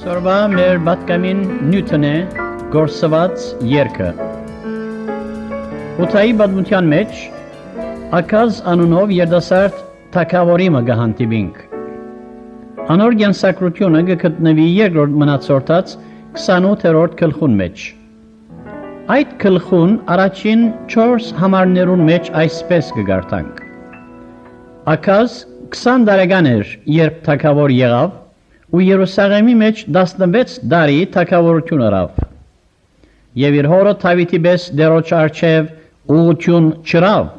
Այսօրվա մեր պատկամին նյութն է գործված երկը։ Ութայի պատմության մեջ Աքազ անունով երդասարդ թագավորի մը գահանտիվինք։ Անոր գենսակրությունը գտնվի երկրորդ մնացորդած 28-րդ գլխուն մեջ։ Այդ գլխուն առաջին 4 համարներուն մեջ այսպես կգարտանք։ Աքազ 20 տարեկան էր, երբ թագավոր եղավ, ու Երուսաղեմի մեջ 16 տարի թագավորություն արավ։ Եվ իր հորը Դավիթի պես դերոջ առջև ուղղություն չրավ,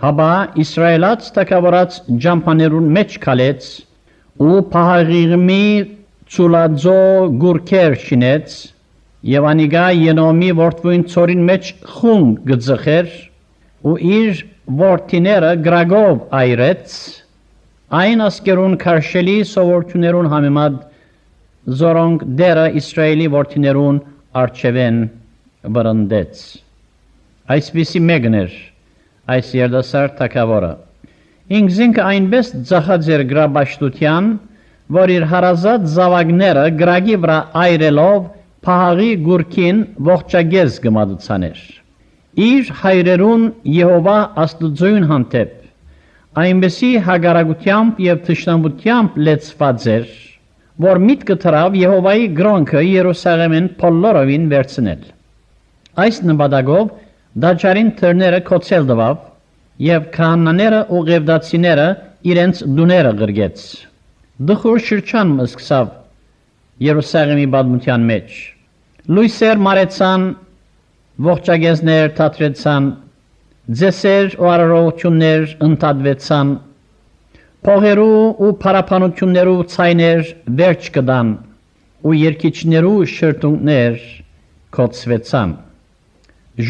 հաբա Իսրայելած թագավորած ջամփաներուն մեջ քալեց ու փահաղիղմի ծուլաձո գուրքեր շինեց եւ անիգա Ենոմի որդվույն ծորին մեջ խուն գծխեր ու իր որդիները գրագով այրեց այն ասկերուն քարշելի սովորություններուն համեմատ զորոնք դերը Իսրայելի որդիներուն արջևեն բրնդեց։ Այսպիսի մեկն էր այս երդասարդ թագավորը։ Ինքզինքը այնպես ծախած էր գրաբաշխության, որ իր հարազատ զավակները գրագի վրա այրելով փահաղի գուրքին ողջագեզ գմադուցաներ։ Իր հայրերուն Եհովա Աստուծոյն հանդեպ այնպեսի հագարակությամբ եւ թշնամությամբ լեցված էր, որ միտքը թրավ Եհովայի գրոնքը Երուսաղեմին բոլորովին վերցնել։ Այս նպատակով դաջարին թրները կոչել տվավ եւ քահանաները ու ղևդացիները իրենց դուները գրգեց։ Դխուր շրջան սկսավ Երուսաղեմի պատմության մեջ։ Լույսեր մարեցան, ողջագեզներ թատրեցան, ձեսեր ու արարողություններ ընդհատվեցան, փողերու ու փարապանություններու ցայներ վերջ կդան ու երկիչներու շրթունքներ կոծվեցան։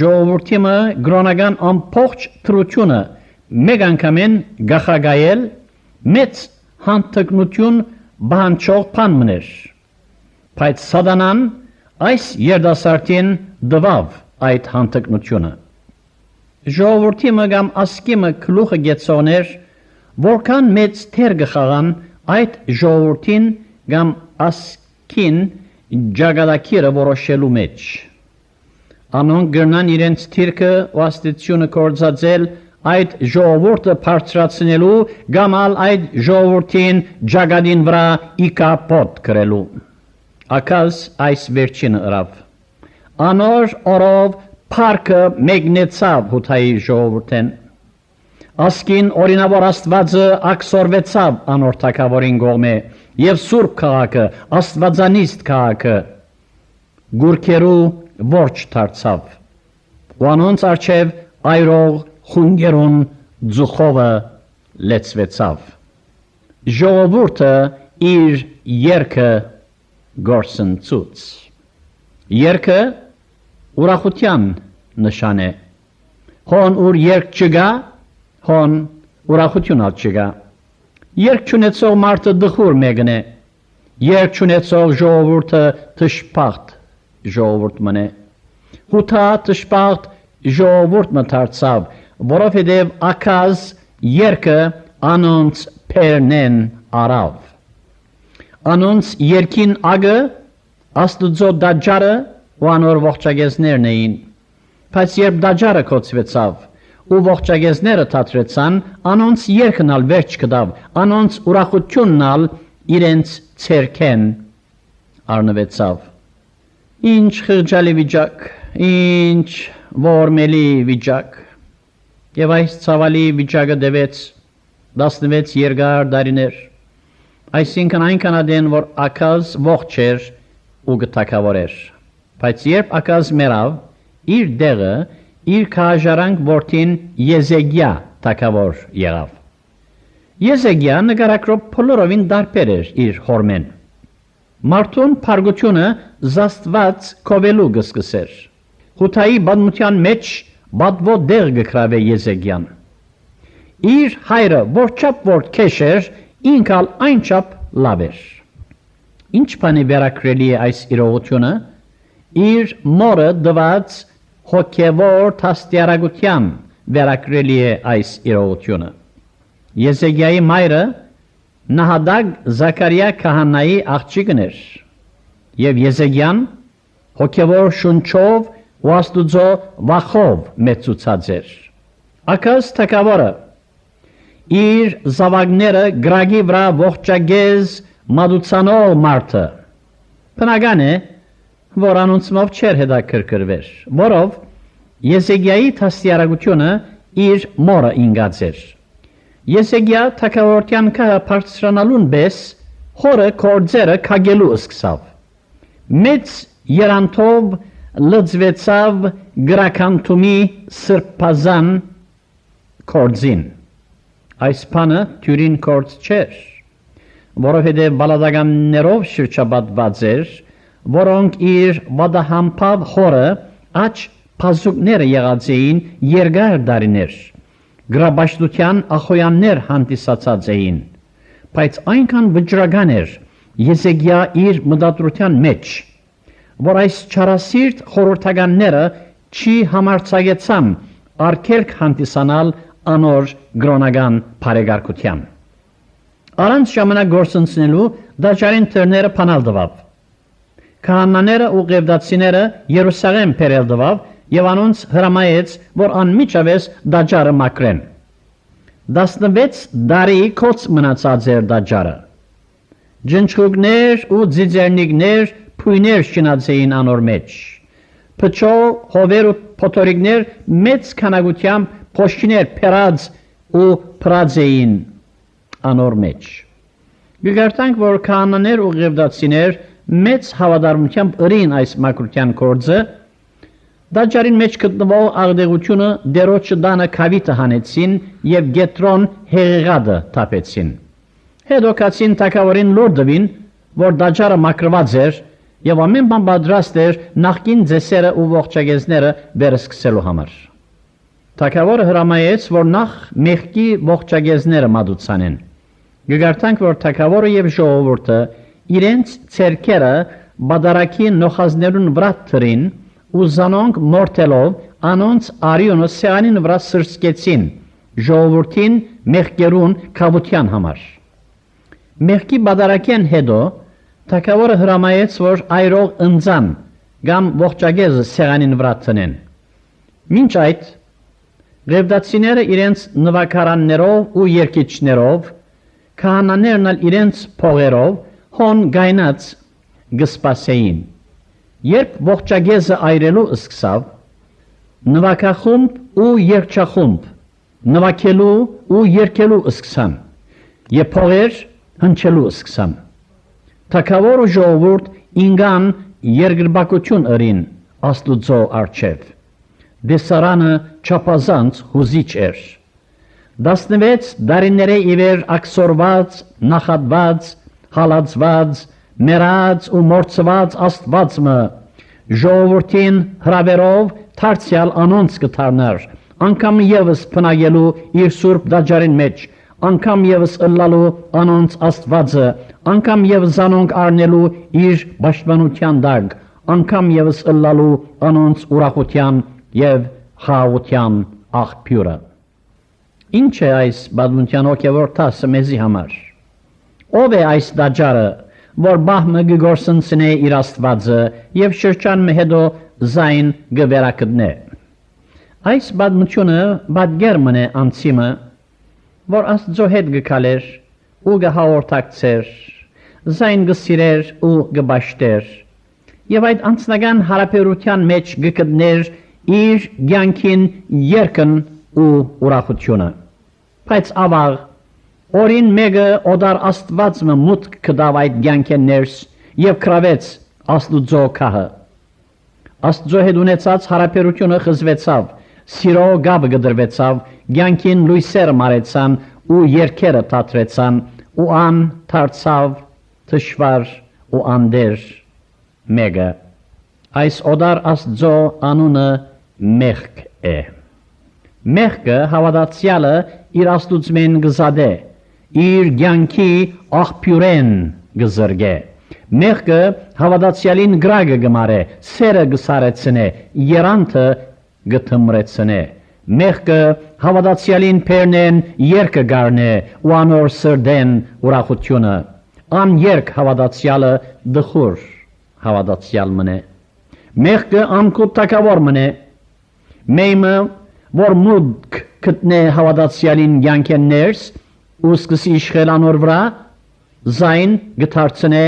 Ժողովուրդը գրոնական ամբողջ թրությունը մեկ անգամեն գախագայել մեծ հանդգնություն բանջող բան մներ, բայց սատանան այս երդասարտին դվավ այդ հանդգնությունը։ Ժողովուրդի կամ ասկի գլուխը գեցողներ որքան մեծ թեր գխաղան այդ ժողովրդին կամ ասկին ջագալակիրը որոշելու մեջ։ Անոնք գրնան իրենց թիրքը ու աստիճունը կործածել այդ ժողովուրդը բարձրացնելու կամ այդ ժողովրդին ջագադին վրա իկապոտ կրելու։ Աքազ այս վերջինը ըրավ։ Անոր օրով Փարքը մեկնեցավ հութայի ժողովուրդեն։ Ասկին օրինավոր Աստվածը ակսորվեցավ անոր թագավորին կողմէ եւ Սուրբ քաղաքը, Աստվածանիստ քաղաքը գուրքերու ворջ դարձավ։ Ու անոնց առջև այրող խունգերուն ձուխովը լեցվեցավ։ Ժողովուրդը իր երգը գործընծուց։ Երգը ուրախության նշան է։ Հոն ուր երկ չգա, հոն ուրախություն ալ չգա։ Երկ չունեցող մարդը դխուր մեկն է, երկ չունեցող ժողովուրդը թշպաղտ ժողովուրդ մնե։ Հութա թշպաղտ ժողովուրդ մտարցավ, որովհետև Աքազ երկը անոնց պերնեն արավ։ Անոնց երկին ագը Աստուծո դաջարը ու անոր ողջագեզներն էին, բայց երբ դաջարը կոծվեցավ ու ողջագեզները թատրեցան, անոնց երգն ալ վերջ կդավ, անոնց ուրախությունն ալ իրենց ցերքեն առնվեցավ։ Ինչ խղճալի վիճակ, ինչ ողորմելի վիճակ։ Եվ այս ցավալի վիճակը դևեց 16 երկար տարիներ, այսինքն այնքան ադեն, որ Աքազ ողջ էր ու գթակավոր էր։ Բայց երբ Աքազ մեռավ, իր դեղը իր քահաժարանք որդին Եզեգիա թագավոր եղավ։ Եզեգիա նկարակրով բոլորովին դարբեր էր իր հորմեն։ Մարդուն փարգությունը զաստված կովելու գսկսեր։ Հութայի պատմության մեջ բադվո դեղ գկրավ է Եզեգիան։ Իր հայրը որչապ որ քեշ էր, ինքալ այնչապ լավ էր։ Ինչ բան է վերակրելի է այս իրողությունը։ Իր մորը դված հոգևոր թաստիարակության վերակրելի է այս իրողությունը։ Եզեգիայի մայրը Նահադագ Զաքարիա քահանայի աղջիկն էր։ Եվ Եզեքիան հոգևոր շունչով ու Աստուծո վախով մեծացած էր։ Աքազ թագավորը իր զավակները գրագի վրա ողջագեզ մատուցանող մարդը բնական է, որ անոնցմով չէր հետաքրքրվեր, որով Եզեքիայի դաստիարակությունը իր մորը ինգած էր։ Եզեքիա թագավորության քահը բարձրանալուն պես հորը կորձերը քագելու սկսավ։ Մեծ երանթով լծվեցավ գրականթումի սրբազան կորձին։ Այս բանը թյուրին կորձ չէր, որովհետև բալադականներով շրջապատված էր, որոնք իր վադահամբավ հորը աջ փազուկները եղած էին երկար դարիներ, գրաբաշխության ախոյաններ հանդիսացած էին, բայց այնքան վճռական էր Եզեքիա իր մտադրության մեջ, որ այս չարասիրտ խորհրդականները չի համարձակեցան արգելք հանդիսանալ անոր գրոնական բարեկարգության։ Առանց ժամանակ գործընծնելու դաջարին թրները փանալ տվավ։ Քահանաները ու ղևդացիները Երուսաղեմ բերել տվավ եւ անոնց հրամայեց, որ անմիջապես դաջարը մաքրեն։ 16 տարի կոց մնացած էր դաջարը։ Ջնջուկներ ու ձիձեռնիկներ փույներ շինած էին անոր մեջ։ Փչո, հովեր ու փոթորիկներ մեծ քանակությամբ փոշիներ փերած ու փրած էին անոր մեջ։ Գիտենք, որ քահանաներ ու ղևդացիներ մեծ հավատարմությամբ ըրին այս մաքրության գործը, դաջարին մեջ գտնվող աղդեղությունը դերոջը դանը քավիտը հանեցին եւ գետրոն հեղեղադը թափեցին։ Հետո կացին թագավորին լուր տվին, որ դաջարը մաքրված էր եւ ամեն բան պատրաստ էր նախկին ձեսերը ու ողջագեզները վերսկսելու համար։ Թագավորը հրամայեց, որ նախ մեղքի ողջագեզները մատուցանեն։ Գիտենք, որ թագավորը եւ ժողովուրդը իրենց ցերկերը բադարակի նոխազներուն վրա թրին ու զանոնք մորթելով անոնց արյունը սեղանին վրա սրսկեցին ժողովրդին մեղքերուն կավության համար։ Մեղքի բադարակեն հետո թագավորը հրամայեց, որ այրող ընձան կամ ողջագեզը սեղանին վրա տնեն։ Մինչ այդ ղևդացիները իրենց նվագարաններով ու երգիչներով, քահանաներն ալ իրենց փողերով հոն գայնած գսպասեին։ Երբ ողջագեզը այրելու սկսավ, նվագախումբ ու երգչախումբ նվագելու ու երգելու սկսան եւ փողեր հնչելու սկսան։ Թագավոր ու ժողովուրդ ինգան երկրպագություն ըրին Աստուծո առջև։ Դեսարանը չափազանց հուզիչ էր։ 16 դարիների իվեր ակսորված, նախատված, հալածված, մերած ու մորցված Աստվածը ժողովրդին հրավերով դարձյալ անոնց կդառնար, անգամ եւս փնայելու իր սուրբ դաջարին մեջ, անգամ եւս ըլլալու անոնց Աստվածը, անգամ եւս անոնք առնելու իր պաշտպանության դակ, անգամ եւս ըլլալու անոնց ուրախության եւ խաղաղության աղբյուրը։ Ինչ է այս բադմունքյան հոգևոր տասը մեզի համար։ Ով է այս դաջարը, որ բահմը գգործընծնե իր Աստվածը եւ շրջան հետո զայն գվերակդնե։ Այս բադմությունը բադգերմն է անցիմը, որ Աստծո հետ գկալեր ու գհաղորդակցեր, զայն գսիրեր ու գբաշտեր, եւ այդ անձնական հարաբերության մեջ գկդներ իր կյանքին երկն ու ուրախությունը։ Բայց ավաղ օրին մեկը օդար Աստվածը մուտք կդավ այդ կյանքեն ներս եւ կրավեց Աստուծո քահը։ Աստծո հետ ունեցած հարաբերությունը խզվեցավ, սիրո գաբը գդրվեցավ, կյանքին լույսերը մարեցան ու երկերը թատրեցան ու ան դարձավ թշվար ու անդեր մեկը։ Այս օդար Աստծո անունը մեղք է։ Մեղքը հավատացյալը իր Աստուծմեն գզադե, իր կյանքի աղբյուրեն գզրգե։ Մեղքը հավատացյալին գրագը գմարե, սերը գսարեցնե, երանքը գթմրեցնե։ Մեղքը հավատացյալին պերնեն երկը գարնե ու անոր սրդեն ուրախությունը։ Ան երկ հավատացյալը դխուր հավատացյալ մնե։ Մեղքը ամկուտ թակավոր մնե։ Մեյմը, որ մուտք գտնե հավատացյալին կյանքեն ներս ու սկսի իշխել անոր վրա, զայն գթարցնե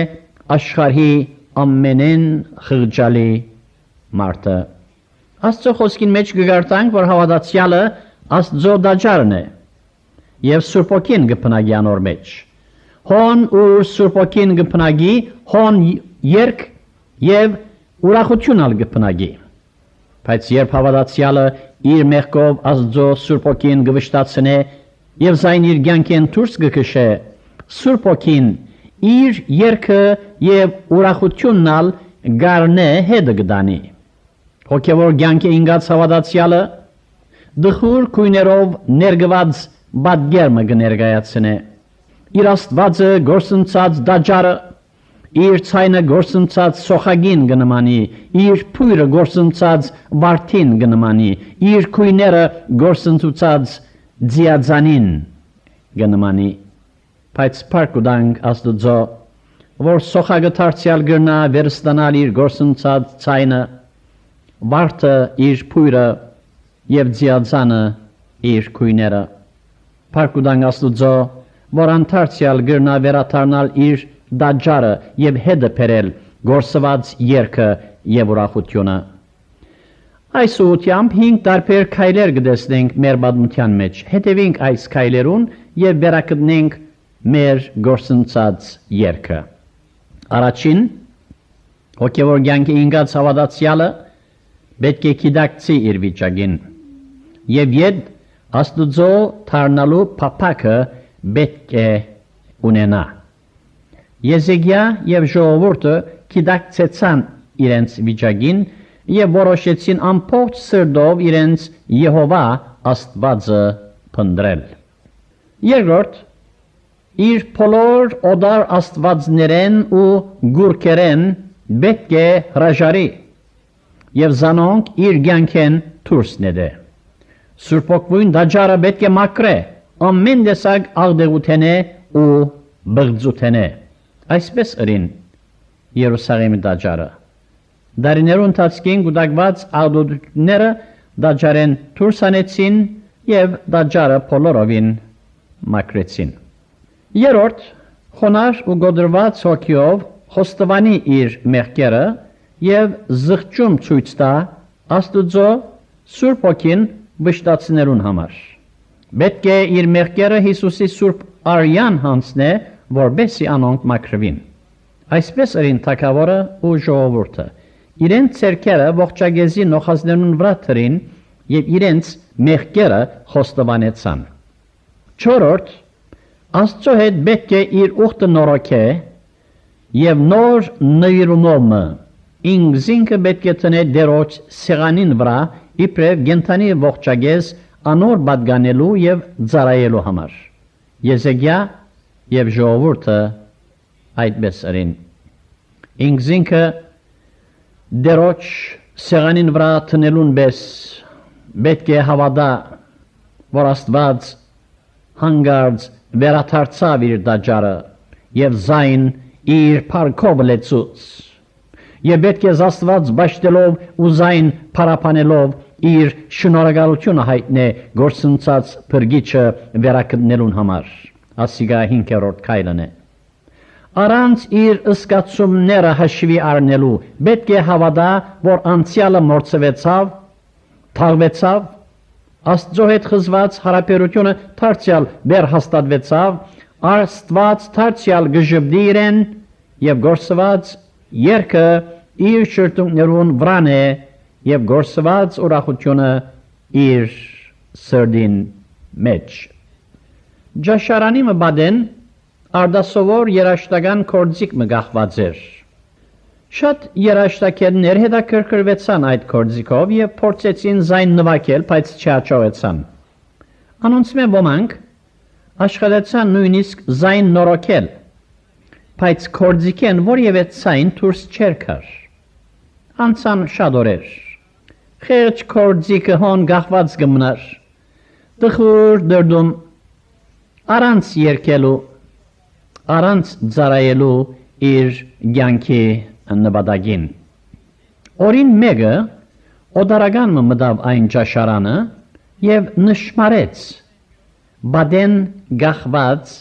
աշխարհի ամենեն խղճալի մարդը։ Աստծո խոսքին մեջ կգարտանք, որ հավատացյալը Աստծո դաջարն է եւ Սուրբ Օքին կփնագի անոր մեջ։ Հոն ու Սուրբ Օքին կփնագի, հոն երկ եւ ուրախություն ալ կփնագի։ Բայց երբ հավատացյալը իր մեղքով Աստծո Սուրբ Օքին կվշտացնե եւ զայն իր կյանքեն դուրս կքշե, Սուրբ Օքին իր երգը եւ ուրախությունն ալ գարնե հետը գդանի։ Հոգևոր կյանքի ինգած հավատացյալը դխուր քույներով ներգված բադգերմը կներկայացնե։ Իր Աստվածը գործընծած դաջարը, իր ցայնը գործընծած սոխագին կնմանի, իր փույրը գործընծած վարդին կնմանի, իր քույները գործընծած ձիաձանին կնմանի։ Բայց փառք Աստծո, որ սոխագը դարձյալ գրնա վերստանալ իր գործընծած ցայնը, վարդը իր փույրը եւ ձիաձանը իր քույները։ Փառք Աստծո, որ անթարցյալ գրնա վերաթարնալ իր դաջարը եւ հետը բերել գործված երգը եւ ուրախությունը։ Այս ուղղությամբ 5 տարբեր քայլեր կտեսնենք մեր պատմության մեջ։ Հետևենք այս քայլերուն եւ վերականգնենք մեր գործընծած երգը։ Առաջին, հոգևոր կյանքի ինգած հավատացյալը պետք է գիտակցի իր վիճակին եւ իդ Աստծո թարնալու փափակը պետք է ունենա։ Եզեքիա եւ ժողովուրդը գիտակցեցան իրենց վիճակին եւ որոշեցին ամբողջ սրտով իրենց Եհովա Աստվածը փնտրել։ Երկրորդ, իր բոլոր օդար աստվածներեն ու գուրքերեն պետք է հրաժարի եւ զանոնք իր կյանքեն դուրս նետե։ Սուրբ Օքվույն դաջարը պետք է մաքրե, ամեն տեսակ աղդեղութենե ու բղձութենե։ Այսպես ըրին Երուսաղեմի դաջարը։ Դարիներու ընթացքին գուտակված աղդեղութները դաջարեն դուրս անեցին եւ դաջարը բոլորովին մաքրեցին։ Երրորդ, խոնար ու գոդրված հոգիով խոստովանի իր մեղքերը եւ զղջում ցույց տա Աստծո Սուրբ Օքին վշտացնելուն համար։ Պետք է իր մեղքերը Հիսուսի Սուրբ արյան հանձնե, որբեսի անոնք մաքրվին։ Այսպես ըրին թագավորը ու ժողովուրդը իրենց ցերքերը ողջագեզի նոխազներուն վրա թրին եւ իրենց մեղքերը խոստովանեցան։ Չորրորդ, Աստծո հետ պետք է իր ուխտը նորոգե եւ նոր նույրումով ինքզինքը պետք է տնե դերոջ սեղանին վրա իբրև գենթանի ողջագեզ անոր բադգանելու եւ ծառայելու համար։ Եզեքիա եւ ժողովուրդը այդպես ըրին։ Ինքզինքը դերոջ սեղանին վրա տնելուն պես պետք է հավատա, որ Աստված հանգարց վերաթարցավ իր դաջարը եւ զայն իր փառքով լեցուց։ Եվ պետք է Աստված բաշտելով ու զայն փարապանելով իր շնորհակալությունը հայտնե գործընծած փրկիչը վերականգնելուն համար։ Ասիգա 5-րդ քայլն է։ Առանց իր ըսկացումները հաշվի առնելու պետք է հավատա, որ անցյալը մորցվեցավ, թաղվեցավ, Աստծո հետ խզված հարաբերությունը դարձյալ վերհաստատվեցավ, Աստված դարձյալ գժբդի իրեն եւ գործված երգը իր շրթունքներուն վրան է եւ գործված ուրախությունը իր սրդին մեջ։ Ջաշարանի մբադեն արդասովոր երաշտական կորձիկ մգախված էր։ Շատ երաշտակերներ հետաքրքրվեցան այդ կորձիկով եւ փորձեցին զայն նվագել, բայց չհաջողեցան։ Անոնց մե ոմանք աշխատեցան նույնիսկ զայն նորոգել, բայց կորձիկեն որևէ ցայն դուրս չէր կար։ Անցան շատ օրեր։ Խեղճ կորձիկը հոն գախված գմնար, տխուր դրդում, առանց երկելու, առանց ծառայելու իր կյանքի նպատակին։ Օրին մեկը օդարականը մտավ այն ճաշարանը եւ նշմարեց բադեն գախված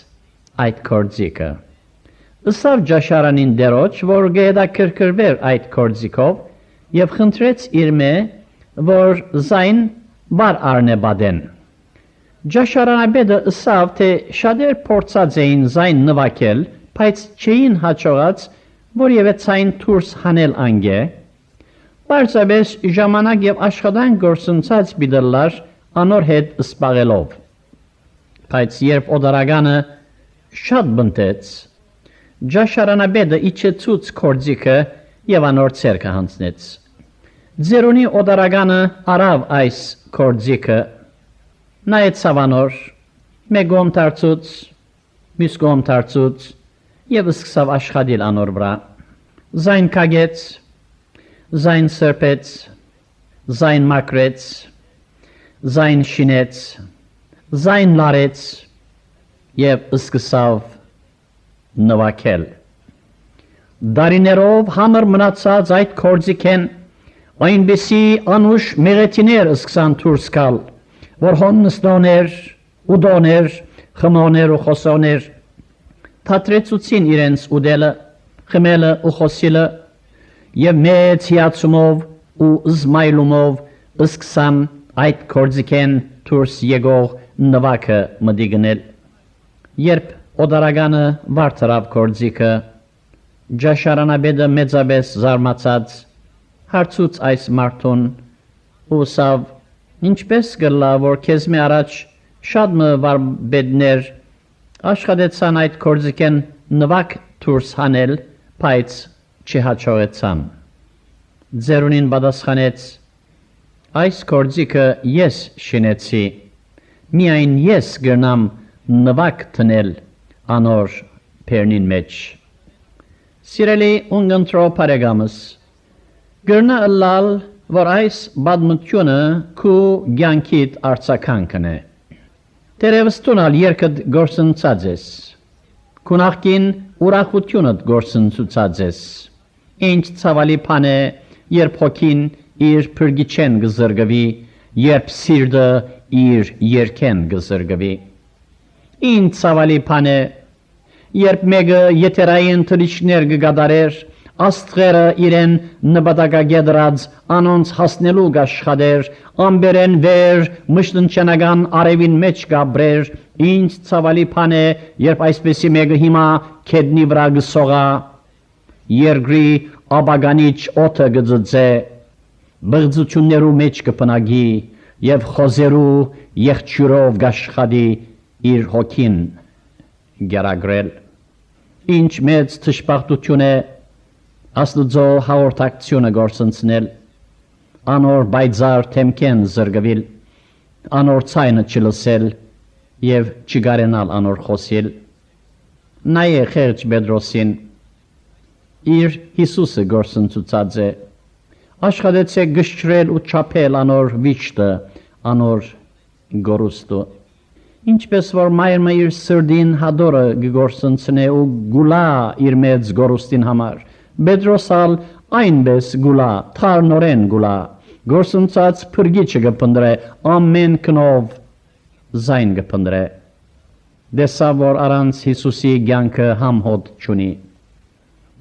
այդ կորձիկը։ Ըսավ ճաշարանին դերոջ, որ գեդակրկրվեր այդ կորձիկով եւ խնդրեց իրմե, որ զայն բար արնե բադեն։ Ճաշարանաբեդը ըսավ, թե շատեր փորձած էին զայն նվակել, բայց չէին հաջողած որևէ ցայն դուրս հանել անգե։ Պարզապես ժամանակ եւ աշխատանք գործընթաց բիդլար անոր հետ սպաղելով։ Բայց երբ օդարականը շատ բնտեց, ճաշարանաբեդը իջեցուց կորձիկը եւ անոր ցերկը հանձնեց։ Ձերունի օդարականը արավ այս կորձիկը, նայեցավ անոր, մեկ կողմ դարձուց, մյուս կողմ դարձուց եւ սկսավ աշխատել անոր վրա։ Զայն կագեց, զայն սրբեց, զայն մաքրեց, զայն շինեց, զայն լարեց եւ սկսավ նվակել։ Դարիներով համր մնացած այդ կորձիկեն այնպիսի անուշ մեղեթիներ սկսան դուրս գալ, որ հոն նստոներ, ուդոներ, խմոներ ու խոսոներ, թատրեցուցին իրենց ուդելը, խմելը ու խոսիլը եւ մեծ հիացումով ու զմայլումով սկսան այդ կորձիկեն դուրս եկող նվակը մտիգնել։ Երբ օդարականը վարդարավ կորձիկը, ճաշարանաբեդը մեծապես զարմացած հարցուց այս մարդուն ու սավ ինչպես գլա, որ քեզ մի առաջ շատ մը վարբեդներ աշխատեցան այդ կորձիկեն նվակ դուրս հանել, բայց չհաջողեցան։ Ձերունին պատասխանեց. այս կորձիկը ես շինեցի, միայն ես գրնամ նվակ տնել անոր պերնին մեջ։ Սիրելի ունգընտրո բարեկամս, գրնա ըլլալ, որ այս բադմությունը քու գյանքիդ արձականքն է։ Տերևս տունալ երկդ գործընծած ես, քունախքին ուրախությունդ գործընծուծած ես, ինչ ցավալի բան է, երբ հոգին իր փրկիչեն գզրգվի, երբ սիրտը իր երկեն գզրգվի։ Ինչ ցավալի բան է, երբ մեկը եթերային թրիչներ կգադարեր, աստղերը իրեն նպատակագետրած անոնց հասնելու գաշխադեր, ամբերեն վեր մշտնչանական արևին մեջ գաբրեր, ինչ ցավալի բան է, երբ այսպեսի մեկը հիմա քեդնի վրա գսողա, երկրի աբագանիչ օդը գծծե, բղձություններու մեջ կպնագի եւ խոզերու եղջյուրով գաշխադի իր հոգին գերագրել։ Ինչ մեծ թշպախտություն է Աստուծո հաղորդակցությունը գործընծնել, անոր բայձար թեմքեն զրգվիլ, անոր ցայնը չլսել եւ չգարենալ անոր խոսիլ։ Նայե խեղճ Պետրոսին, իր Հիսուսը գործընծուծած է, աշխատեցե գշրել ու չափել անոր վիճտը, անոր գորուստը։ Ինչպես որ մայրը իր սրդին հադորը գործընծնե ու գուլա իր մեծ գորուստին համար, Պետրոսալ այնպես գուլա, թարնորեն գուլա, գործընծած փրկիչը կփնդրե, ամեն կնով զայն կփնդրե։ Դեսավ որ առանց Հիսուսի կյանքը համհոտ չունի։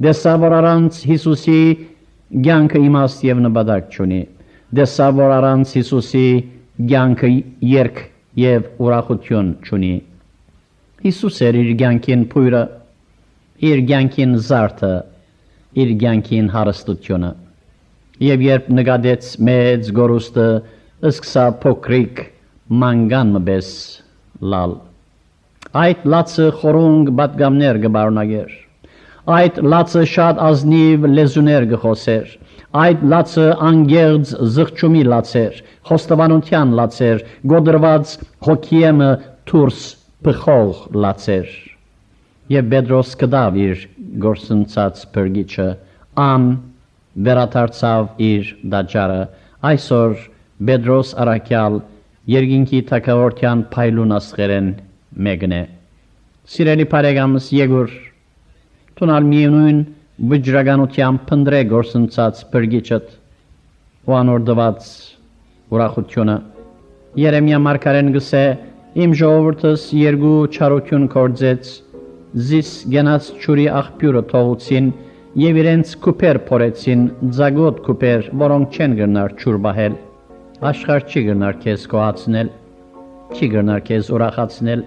Դեսավ որ առանց Հիսուսի կյանքը իմաստ եւ նպատակ չունի։ Դեսավ որ առանց Հիսուսի կյանքը երկ եւ ուրախություն չունի։ Հիսուս էր իր կյանքին փույրը, իր կյանքին զարդը, իր կյանքին հարստությունը։ Եվ երբ նկատեց մեծ գորուստը, սկսավ փոքրիկ մանգան մբես լալ։ Այդ լացը խորունգ պատգամներ կբարունագեր, այդ լացը շատ ազնիվ լեզուներ կխոսեր, այդ լացը անգերձ զղջումի լացեր, խոստովանության լացեր, գոդրված հոգիեմը դուրս բխող լացեր։ Եվ Պետրոս կդավ իր գործընծած փրկիչը, վերադարձավ իր դաջարը, այսօր Պետրոս առաքյալ երկինքի թագավորության փայլուն աստղերեն մեկն է։ Սիրելի բարեկամս, եկուր, տունալ միևնույն վճռականությամբ փնտրե գործընծած բրգիչդ ու անորդված ուրախությունը։ Երեմիա մարգարեն գսե իմ ժողովուրդս երկու չարություն կործեց, զիս գնաց ջուրի աղբյուրը թողուցին եւ իրենց կուպեր փորեցին, ձագոտ կուպեր, որոնք չեն գնար ջուր բահել։ Աշխարհ չի գնար քեզ կոհացնել, չի գնար քեզ ուրախացնել։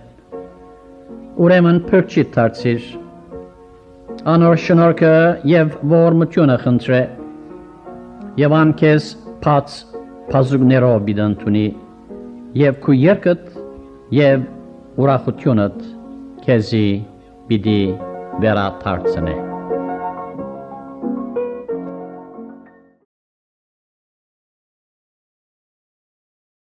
Ուրեմն փրկի դարձիր, անոր շնորհքը եւ ողորմությունը խնդրե, եւ ան քեզ բաց բազուկներով բիդանտունի, եւ քու երկդ եւ ուրախությունդ քեզի պիտի վերադարձնե։